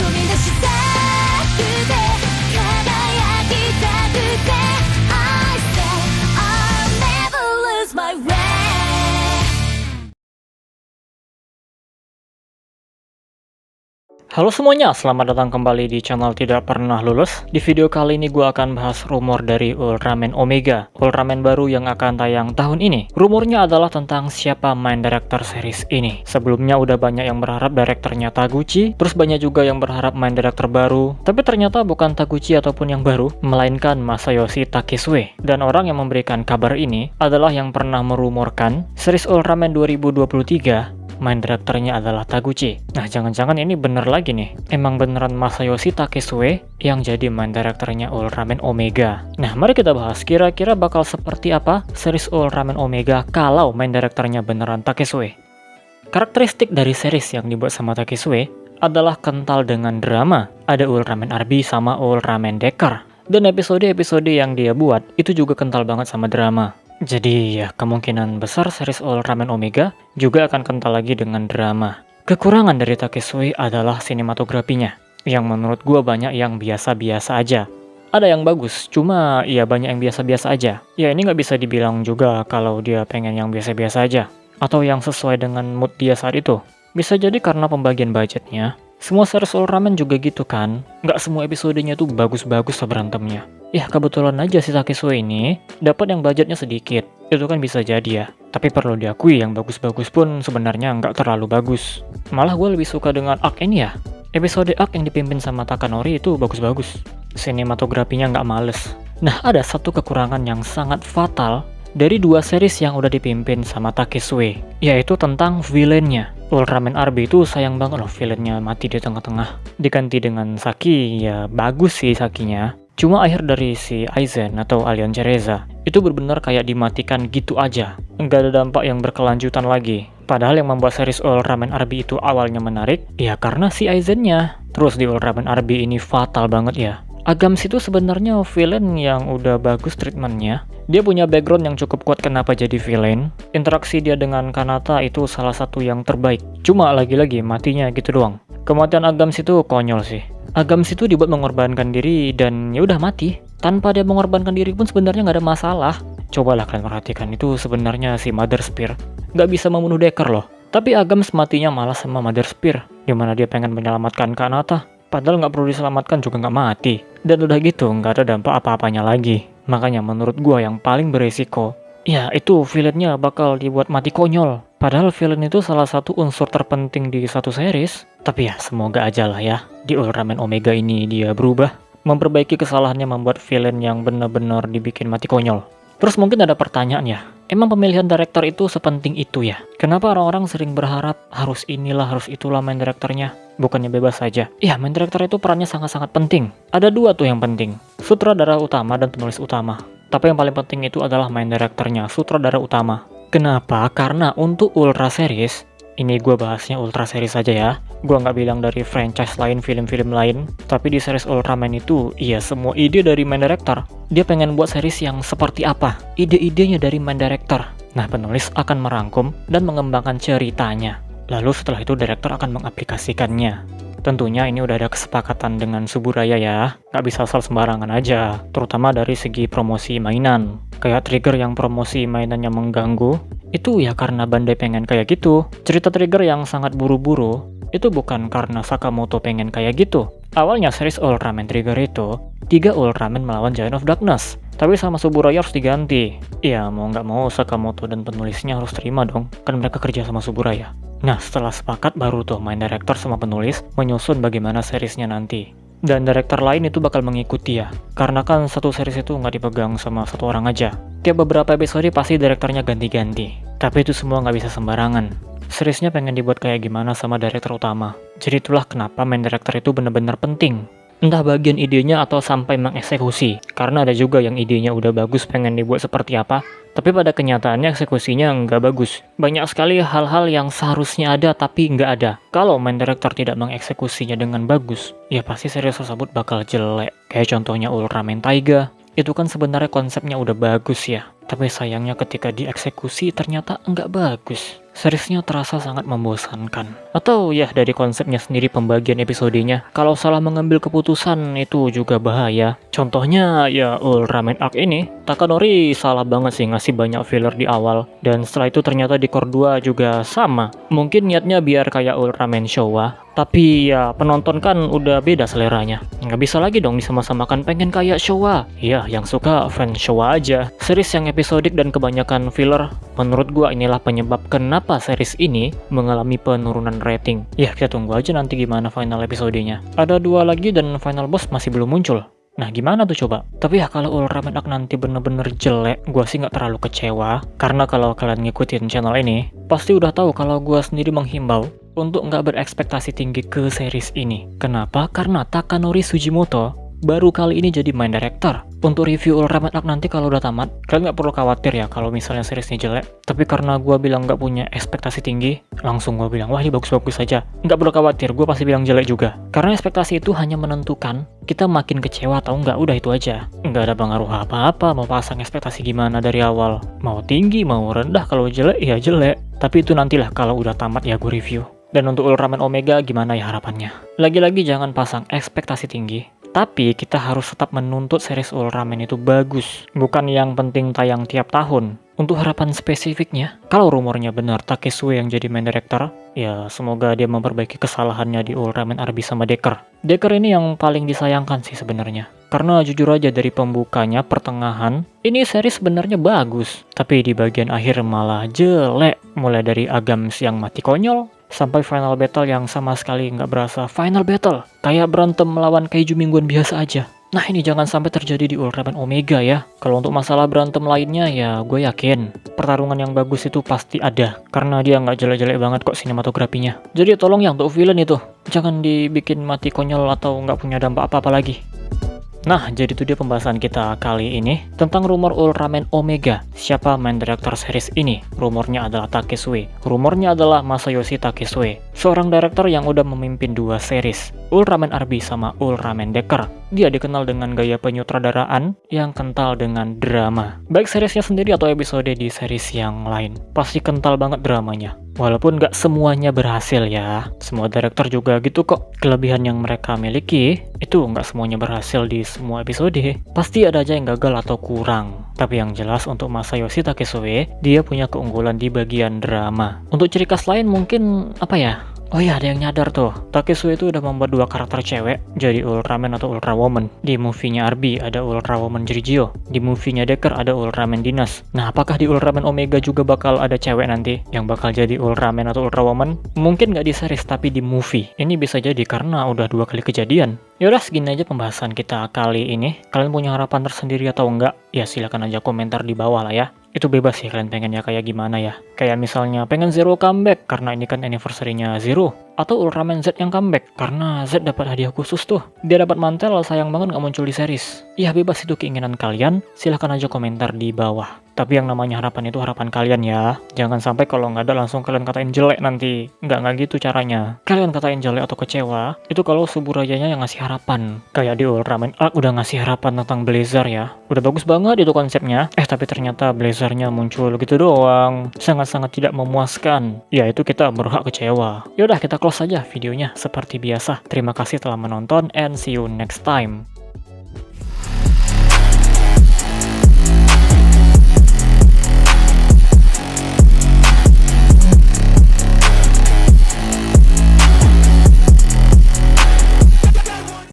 み出したくて輝きたくて I say I'll never lose my way. Halo semuanya, selamat datang kembali di channel Tidak Pernah Lulus. Di video kali ini gue akan bahas rumor dari Ultraman Omega, Ultraman baru yang akan tayang tahun ini. Rumornya adalah tentang siapa main director series ini. Sebelumnya udah banyak yang berharap direkturnya Taguchi, terus banyak juga yang berharap main director baru. Tapi ternyata bukan Taguchi ataupun yang baru, melainkan Masayoshi Takesue. Dan orang yang memberikan kabar ini adalah yang pernah merumorkan series Ultraman 2023 main direkturnya adalah Taguchi. Nah, jangan-jangan ini bener lagi nih. Emang beneran Masayoshi Takesue yang jadi main direkturnya Ultraman Omega. Nah, mari kita bahas kira-kira bakal seperti apa series Ultraman Omega kalau main direkturnya beneran Takesue. Karakteristik dari series yang dibuat sama Takesue adalah kental dengan drama. Ada Ultraman RB sama Ultraman Decker. Dan episode-episode yang dia buat itu juga kental banget sama drama. Jadi ya kemungkinan besar series Ultraman Omega juga akan kental lagi dengan drama. Kekurangan dari Takesue adalah sinematografinya, yang menurut gua banyak yang biasa-biasa aja. Ada yang bagus, cuma ya banyak yang biasa-biasa aja. Ya ini nggak bisa dibilang juga kalau dia pengen yang biasa-biasa aja, atau yang sesuai dengan mood dia saat itu. Bisa jadi karena pembagian budgetnya. Semua series Ultraman juga gitu kan, nggak semua episodenya tuh bagus-bagus berantemnya. Ya kebetulan aja si Takesue ini dapat yang budgetnya sedikit, itu kan bisa jadi ya. Tapi perlu diakui yang bagus-bagus pun sebenarnya nggak terlalu bagus. Malah gue lebih suka dengan arc ini ya. Episode arc yang dipimpin sama Takanori itu bagus-bagus. Sinematografinya nggak males. Nah ada satu kekurangan yang sangat fatal dari dua series yang udah dipimpin sama Takesue, yaitu tentang villainnya. Ultraman RB itu sayang banget loh villainnya mati di tengah-tengah. Diganti dengan Saki, ya bagus sih Sakinya. Cuma akhir dari si Aizen atau Alien Cereza itu benar-benar kayak dimatikan gitu aja. Nggak ada dampak yang berkelanjutan lagi. Padahal yang membuat series Ultraman RB itu awalnya menarik, ya karena si Aizennya. Terus di Ultraman RB ini fatal banget ya. Agams itu sebenarnya villain yang udah bagus treatmentnya. Dia punya background yang cukup kuat kenapa jadi villain. Interaksi dia dengan Kanata itu salah satu yang terbaik. Cuma lagi-lagi matinya gitu doang. Kematian Agams itu konyol sih. Agams itu dibuat mengorbankan diri dan ya udah mati. Tanpa dia mengorbankan diri pun sebenarnya nggak ada masalah. Cobalah kalian perhatikan itu sebenarnya si Mother Spear nggak bisa membunuh Decker loh. Tapi Agams matinya malah sama Mother Spear, dimana dia pengen menyelamatkan Kanata. Padahal nggak perlu diselamatkan juga nggak mati. Dan udah gitu nggak ada dampak apa-apanya lagi. Makanya menurut gua yang paling beresiko, ya itu villainnya bakal dibuat mati konyol. Padahal villain itu salah satu unsur terpenting di satu series. Tapi ya semoga aja lah ya, di Ultraman Omega ini dia berubah. Memperbaiki kesalahannya membuat villain yang benar-benar dibikin mati konyol. Terus mungkin ada pertanyaan ya, emang pemilihan director itu sepenting itu ya? Kenapa orang-orang sering berharap harus inilah, harus itulah main directornya? Bukannya bebas saja. Ya, main director itu perannya sangat-sangat penting. Ada dua tuh yang penting, sutradara utama dan penulis utama. Tapi yang paling penting itu adalah main directornya, sutradara utama. Kenapa? Karena untuk Ultra Series, ini gue bahasnya Ultra Series saja ya. Gue nggak bilang dari franchise lain, film-film lain. Tapi di series Ultraman itu, iya semua ide dari main director. Dia pengen buat series yang seperti apa? Ide-idenya dari main director. Nah, penulis akan merangkum dan mengembangkan ceritanya. Lalu setelah itu director akan mengaplikasikannya. Tentunya ini udah ada kesepakatan dengan Suburaya ya. Nggak bisa asal sembarangan aja. Terutama dari segi promosi mainan. Kayak Trigger yang promosi mainannya mengganggu. Itu ya karena Bandai pengen kayak gitu. Cerita Trigger yang sangat buru-buru itu bukan karena Sakamoto pengen kayak gitu. Awalnya series Ultraman Trigger itu 3 Ultraman melawan Giant of Darkness. Tapi sama Suburaya harus diganti. Ya mau nggak mau Sakamoto dan penulisnya harus terima dong. Kan mereka kerja sama Suburaya. Nah setelah sepakat baru tuh main director sama penulis menyusun bagaimana seriesnya nanti. Dan director lain itu bakal mengikuti ya. Karena kan satu series itu nggak dipegang sama satu orang aja. Tiap beberapa episode pasti direkturnya ganti-ganti. Tapi itu semua nggak bisa sembarangan. Seriesnya pengen dibuat kayak gimana sama director utama. Jadi itulah kenapa main director itu benar-benar penting. Entah bagian idenya atau sampai mengeksekusi. Karena ada juga yang idenya udah bagus pengen dibuat seperti apa, tapi pada kenyataannya eksekusinya nggak bagus. Banyak sekali hal-hal yang seharusnya ada tapi nggak ada. Kalau main director tidak mengeksekusinya dengan bagus, ya pasti series tersebut bakal jelek. Kayak contohnya Ultraman Taiga. Itu kan sebenarnya konsepnya udah bagus ya. Tapi sayangnya ketika dieksekusi ternyata nggak bagus. seriesnya terasa sangat membosankan. Atau ya dari konsepnya sendiri pembagian episodenya, kalau salah mengambil keputusan itu juga bahaya. Contohnya ya Ultraman Arc ini, Takanori salah banget sih ngasih banyak filler di awal, dan setelah itu ternyata di Core 2 juga sama. Mungkin niatnya biar kayak Ultraman Showa, tapi ya penonton kan udah beda seleranya. Nggak bisa lagi dong disama-samakan pengen kayak Showa. Ya yang suka fans Showa aja. Series yang episodik dan kebanyakan filler, menurut gua inilah penyebab kenapa series ini mengalami penurunan rating. Ya kita tunggu aja nanti gimana final episodenya. Ada 2 lagi dan final boss masih belum muncul. Nah gimana tuh coba? Tapi ya kalau Ultraman Arc nanti bener-bener jelek, gua sih nggak terlalu kecewa. Karena kalau kalian ngikutin channel ini, pasti udah tahu kalau gua sendiri menghimbau untuk nggak berekspektasi tinggi ke series ini. Kenapa? Karena Takanori Sugimoto baru kali ini jadi main director. Untuk review Ultraman Arc nanti kalau udah tamat, kalian nggak perlu khawatir ya kalau misalnya seriesnya jelek. Tapi karena gua bilang nggak punya ekspektasi tinggi, langsung gua bilang wah ini bagus-bagus saja. Nggak perlu khawatir, gua pasti bilang jelek juga. Karena ekspektasi itu hanya menentukan kita makin kecewa atau enggak, udah itu aja. Nggak ada pengaruh apa-apa mau pasang ekspektasi gimana dari awal. Mau tinggi, mau rendah, kalau jelek ya jelek. Tapi itu nantilah kalau udah tamat ya gua review. Dan untuk Ultraman Omega gimana ya harapannya? Lagi-lagi jangan pasang ekspektasi tinggi. Tapi kita harus tetap menuntut series Ultraman itu bagus, bukan yang penting tayang tiap tahun. Untuk harapan spesifiknya, kalau rumornya benar Takesue yang jadi main director, ya semoga dia memperbaiki kesalahannya di Ultraman Arby sama Decker. Decker ini yang paling disayangkan sih sebenarnya. Karena jujur aja dari pembukanya pertengahan, ini series sebenarnya bagus, tapi di bagian akhir malah jelek. Mulai dari Agams yang mati konyol, sampai final battle yang sama sekali nggak berasa final battle. Kayak berantem melawan kaiju mingguan biasa aja. Nah ini jangan sampai terjadi di Ultraman Omega ya. Kalau untuk masalah berantem lainnya ya gue yakin pertarungan yang bagus itu pasti ada. Karena dia nggak jelek-jelek banget kok sinematografinya. Jadi tolong yang untuk villain itu, jangan dibikin mati konyol atau nggak punya dampak apa-apa lagi. Nah, jadi itu dia pembahasan kita kali ini tentang rumor Ultraman Omega. Siapa main director series ini? Rumornya adalah Takesue. Rumornya adalah Masayoshi Takesue, seorang director yang udah memimpin 2 series, Ultraman Arby sama Ultraman Decker. Dia dikenal dengan gaya penyutradaraan yang kental dengan drama. Baik seriesnya sendiri atau episode di series yang lain, pasti kental banget dramanya. Walaupun nggak semuanya berhasil ya, semua director juga gitu kok. Kelebihan yang mereka miliki, itu nggak semuanya berhasil di semua episode. Pasti ada aja yang gagal atau kurang. Tapi yang jelas untuk Masayoshi Takesue, dia punya keunggulan di bagian drama. Untuk ciri khas lain mungkin, apa ya? Oh iya, ada yang nyadar tuh, Takesue itu udah membuat 2 karakter cewek jadi Ultraman atau Ultrawoman. Di movie-nya Arby ada Ultrawoman Jirigyo, di movie-nya Decker ada Ultraman Dinas. Nah, apakah di Ultraman Omega juga bakal ada cewek nanti yang bakal jadi Ultraman atau Ultrawoman? Mungkin nggak di series tapi di movie. Ini bisa jadi karena udah 2 kali kejadian. Yaudah, segini aja pembahasan kita kali ini. Kalian punya harapan tersendiri atau enggak? Ya silahkan aja komentar di bawah lah ya. Itu bebas sih kalian pengennya kayak gimana ya. Kayak misalnya pengen Zero comeback karena ini kan anniversary-nya Zero. Atau Ultraman Z yang comeback karena Z dapat hadiah khusus tuh. Dia dapat mantel, sayang banget nggak muncul di series. Ya bebas itu keinginan kalian, silahkan aja komentar di bawah. Tapi yang namanya harapan itu harapan kalian ya. Jangan sampai kalau nggak ada langsung kalian katain jelek nanti. Nggak gitu caranya. Kalian katain jelek atau kecewa, itu kalau Suburayanya yang ngasih harapan. Kayak di Ultraman Arc udah ngasih harapan tentang Blazer ya. Udah bagus banget itu konsepnya. Tapi ternyata Blazernya muncul gitu doang. Sangat-sangat tidak memuaskan. Ya itu kita berhak kecewa. Yaudah kita close aja videonya seperti biasa. Terima kasih telah menonton and see you next time.